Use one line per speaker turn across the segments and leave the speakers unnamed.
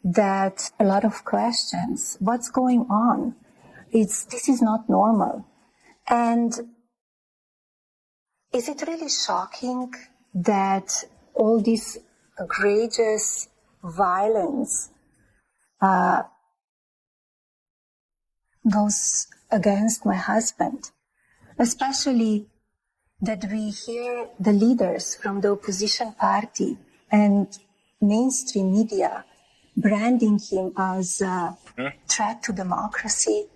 that a lot of questions. What's going on? This is not normal. And is it really shocking that all this egregious violence goes against my husband? Especially that we hear the leaders from the opposition party and mainstream media branding him as a threat to democracy,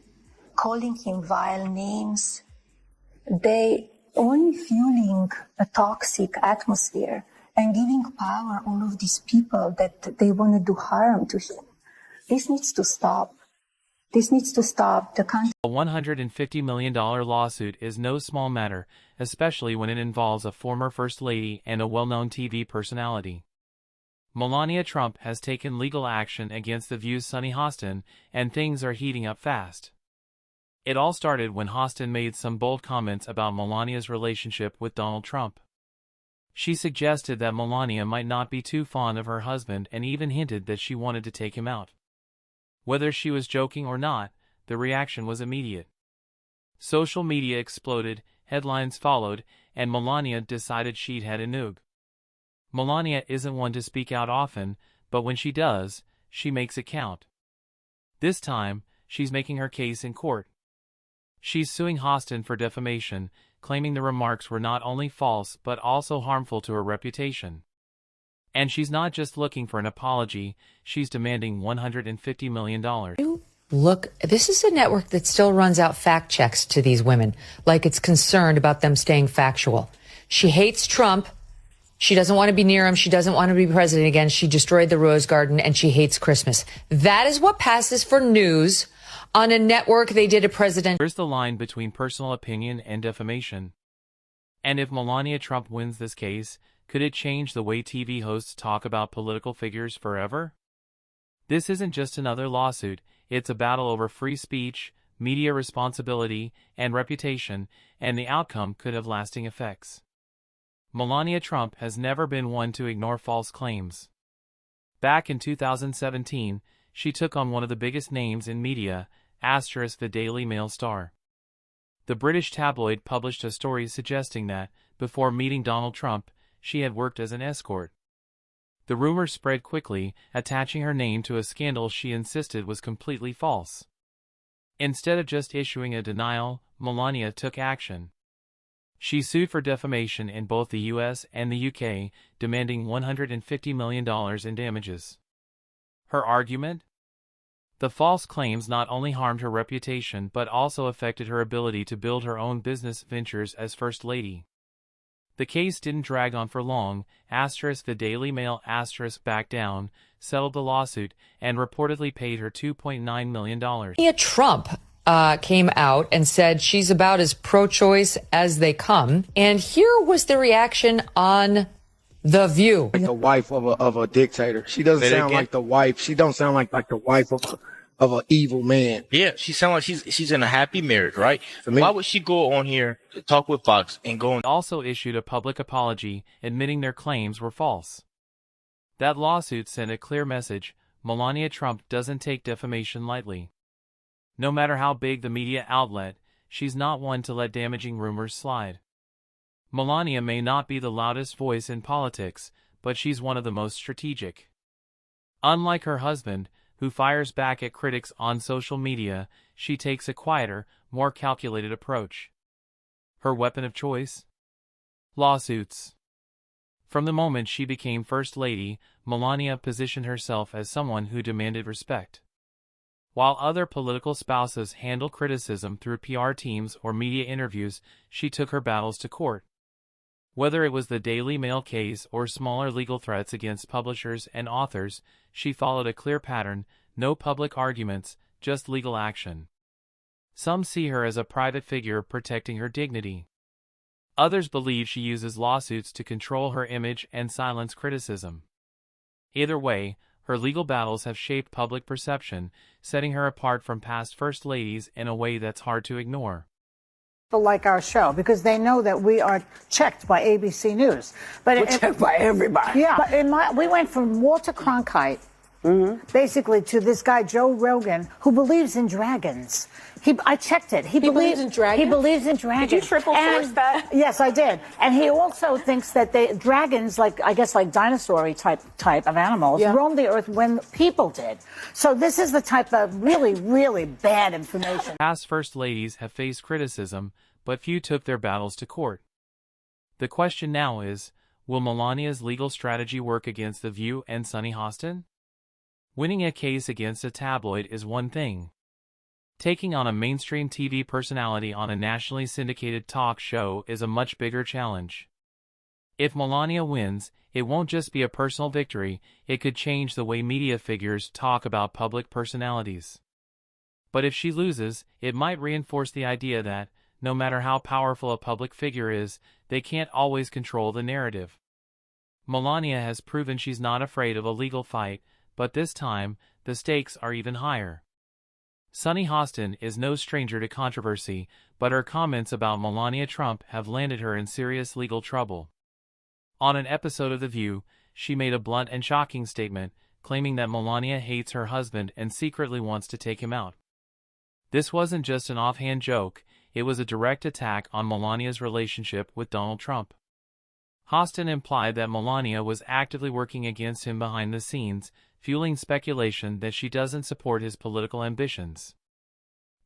calling him vile names. They only fueling a toxic atmosphere and giving power all of these people that they want to do harm to him. This needs to stop. This needs to stop. The country.
A $150 million lawsuit is no small matter, especially when it involves a former First Lady and a well-known TV personality. Melania Trump has taken legal action against The View's Sunny Hostin, and things are heating up fast. It all started when Hostin made some bold comments about Melania's relationship with Donald Trump. She suggested that Melania might not be too fond of her husband and even hinted that she wanted to take him out. Whether she was joking or not, the reaction was immediate. Social media exploded, headlines followed, and Melania decided she'd had enough. Melania isn't one to speak out often, but when she does, she makes it count. This time, she's making her case in court. She's suing Hostin for defamation, claiming the remarks were not only false but also harmful to her reputation. And she's not just looking for an apology, she's demanding $150 million.
Look, this is a network that still runs out fact checks to these women, like it's concerned about them staying factual. She hates Trump. She doesn't want to be near him. She doesn't want to be president again. She destroyed the Rose Garden, and she hates Christmas. That is what passes for news on a network. They did a president.
Where's the line between personal opinion and defamation? And if Melania Trump wins this case, could it change the way TV hosts talk about political figures forever? This isn't just another lawsuit, it's a battle over free speech, media responsibility, and reputation, and the outcome could have lasting effects. Melania Trump has never been one to ignore false claims. Back in 2017, she took on one of the biggest names in media, the Daily Mail star. The British tabloid published a story suggesting that, before meeting Donald Trump, she had worked as an escort. The rumors spread quickly, attaching her name to a scandal she insisted was completely false. Instead of just issuing a denial, Melania took action. She sued for defamation in both the US and the UK, demanding $150 million in damages. Her argument? The false claims not only harmed her reputation but also affected her ability to build her own business ventures as First Lady. The case didn't drag on for long, the Daily Mail backed down, settled the lawsuit, and reportedly paid her $2.9 million.
Melania Trump came out and said she's about as pro-choice as they come. And here was the reaction on The View.
Like the wife of a dictator. She doesn't sound like the wife. She don't sound like the wife of an evil man.
Yeah, she sounds like she's in a happy marriage, right? Why would she go on here to talk with Fox and go on?
Also issued a public apology, admitting their claims were false. That lawsuit sent a clear message: Melania Trump doesn't take defamation lightly. No matter how big the media outlet, she's not one to let damaging rumors slide. Melania may not be the loudest voice in politics, but she's one of the most strategic. Unlike her husband, who fires back at critics on social media, she takes a quieter, more calculated approach. Her weapon of choice? Lawsuits. From the moment she became First Lady, Melania positioned herself as someone who demanded respect. While other political spouses handle criticism through PR teams or media interviews, she took her battles to court. Whether it was the Daily Mail case or smaller legal threats against publishers and authors, she followed a clear pattern: no public arguments, just legal action. Some see her as a private figure protecting her dignity. Others believe she uses lawsuits to control her image and silence criticism. Either way, her legal battles have shaped public perception, setting her apart from past First Ladies in a way that's hard to ignore.
People like our show because they know that we are checked by ABC News. But
We're checked by everybody.
Yeah, but we went from Walter Cronkite basically to this guy, Joe Rogan, who believes in dragons. I checked it. He believes in dragons? He believes in dragons.
Did you triple source that?
Yes, I did. And he also thinks that dragons, like, I guess, like dinosaur type of animals, roamed the earth when people did. So this is the type of really, really bad information.
Past first ladies have faced criticism, but few took their battles to court. The question now is, will Melania's legal strategy work against The View and Sunny Hostin? Winning a case against a tabloid is one thing. Taking on a mainstream TV personality on a nationally syndicated talk show is a much bigger challenge. If Melania wins, it won't just be a personal victory, it could change the way media figures talk about public personalities. But if she loses, it might reinforce the idea that, no matter how powerful a public figure is, they can't always control the narrative. Melania has proven she's not afraid of a legal fight, but this time, the stakes are even higher. Sunny Hostin is no stranger to controversy, but her comments about Melania Trump have landed her in serious legal trouble. On an episode of The View, she made a blunt and shocking statement, claiming that Melania hates her husband and secretly wants to take him out. This wasn't just an offhand joke, it was a direct attack on Melania's relationship with Donald Trump. Hostin implied that Melania was actively working against him behind the scenes, fueling speculation that she doesn't support his political ambitions.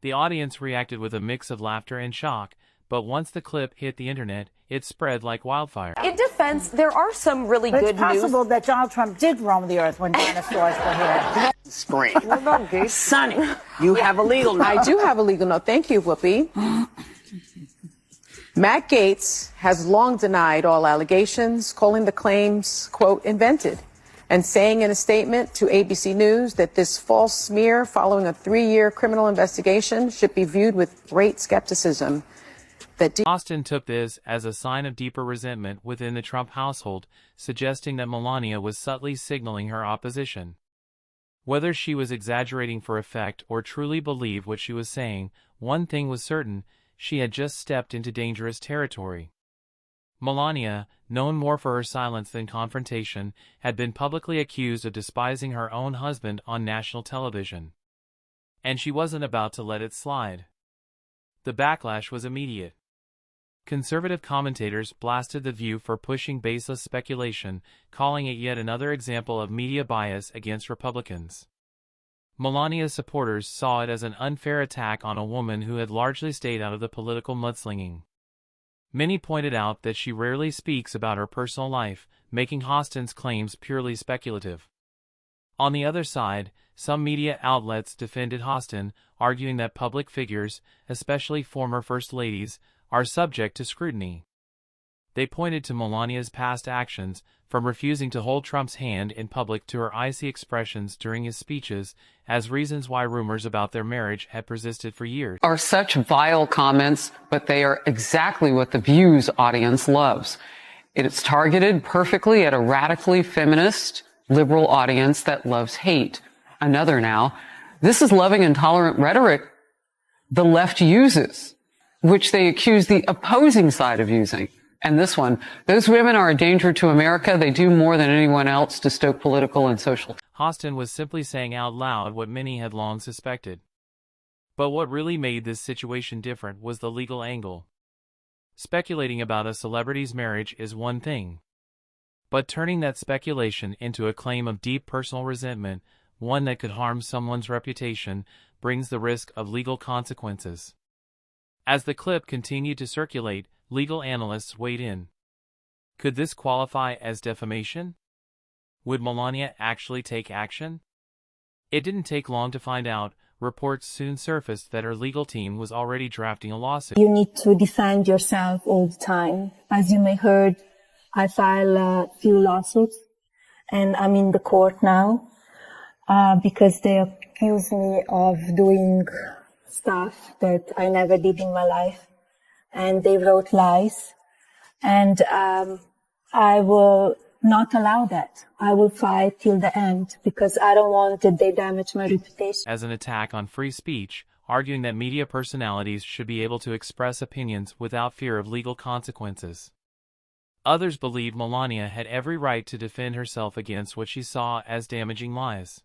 The audience reacted with a mix of laughter and shock, but once the clip hit the internet, it spread like wildfire.
In defense, there are some really good news.
It's possible that Donald Trump did roam the earth when dinosaurs were here.
Scream. What about gay? Sunny, you have a legal note.
I do have a legal note. Thank you, Whoopi. Matt Gaetz has long denied all allegations, calling the claims, quote, invented, and saying in a statement to ABC News that this false smear following a 3-year criminal investigation should be viewed with great skepticism.
Hostin took this as a sign of deeper resentment within the Trump household, suggesting that Melania was subtly signaling her opposition. Whether she was exaggerating for effect or truly believed what she was saying, one thing was certain: she had just stepped into dangerous territory. Melania, known more for her silence than confrontation, had been publicly accused of despising her own husband on national television. And she wasn't about to let it slide. The backlash was immediate. Conservative commentators blasted The View for pushing baseless speculation, calling it yet another example of media bias against Republicans. Melania's supporters saw it as an unfair attack on a woman who had largely stayed out of the political mudslinging. Many pointed out that she rarely speaks about her personal life, making Hostin's claims purely speculative. On the other side, some media outlets defended Hostin, arguing that public figures, especially former first ladies, are subject to scrutiny. They pointed to Melania's past actions, from refusing to hold Trump's hand in public to her icy expressions during his speeches, as reasons why rumors about their marriage had persisted for years.
Are such vile comments, but they are exactly what The View's audience loves. It is targeted perfectly at a radically feminist, liberal audience that loves hate. Another now. This is loving and tolerant rhetoric the left uses, which they accuse the opposing side of using. And this one, those women are a danger to America. They do more than anyone else to stoke political and social.
Hostin was simply saying out loud what many had long suspected. But what really made this situation different was the legal angle. Speculating about a celebrity's marriage is one thing. But turning that speculation into a claim of deep personal resentment, one that could harm someone's reputation, brings the risk of legal consequences. As the clip continued to circulate, legal analysts weighed in. Could this qualify as defamation? Would Melania actually take action? It didn't take long to find out. Reports soon surfaced that her legal team was already drafting a lawsuit.
You need to defend yourself all the time. As you may heard, I filed a few lawsuits, and I'm in the court now because they accuse me of doing stuff that I never did in my life, and they wrote lies, and I will not allow that. I will fight till the end because I don't want that they damage my reputation.
As an attack on free speech, arguing that media personalities should be able to express opinions without fear of legal consequences. Others believe Melania had every right to defend herself against what she saw as damaging lies.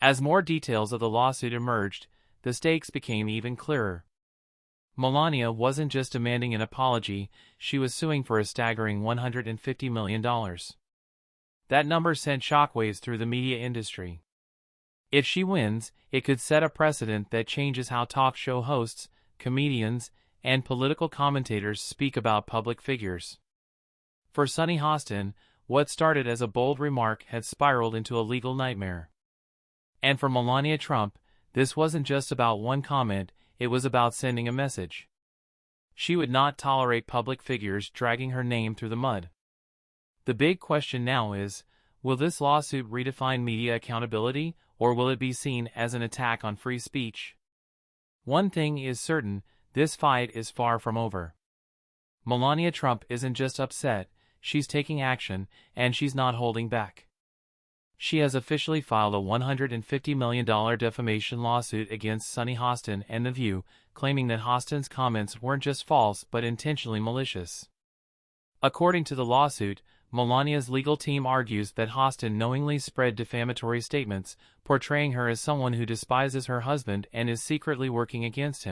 As more details of the lawsuit emerged, the stakes became even clearer. Melania wasn't just demanding an apology, she was suing for a staggering $150 million. That number sent shockwaves through the media industry. If she wins, it could set a precedent that changes how talk show hosts, comedians, and political commentators speak about public figures. For Sunny Hostin, what started as a bold remark had spiraled into a legal nightmare. And for Melania Trump, this wasn't just about one comment, it was about sending a message. She would not tolerate public figures dragging her name through the mud. The big question now is, will this lawsuit redefine media accountability, or will it be seen as an attack on free speech? One thing is certain, this fight is far from over. Melania Trump isn't just upset, she's taking action, and she's not holding back. She has officially filed a $150 million defamation lawsuit against Sunny Hostin and The View, claiming that Hostin's comments weren't just false but intentionally malicious. According to the lawsuit, Melania's legal team argues that Hostin knowingly spread defamatory statements, portraying her as someone who despises her husband and is secretly working against him.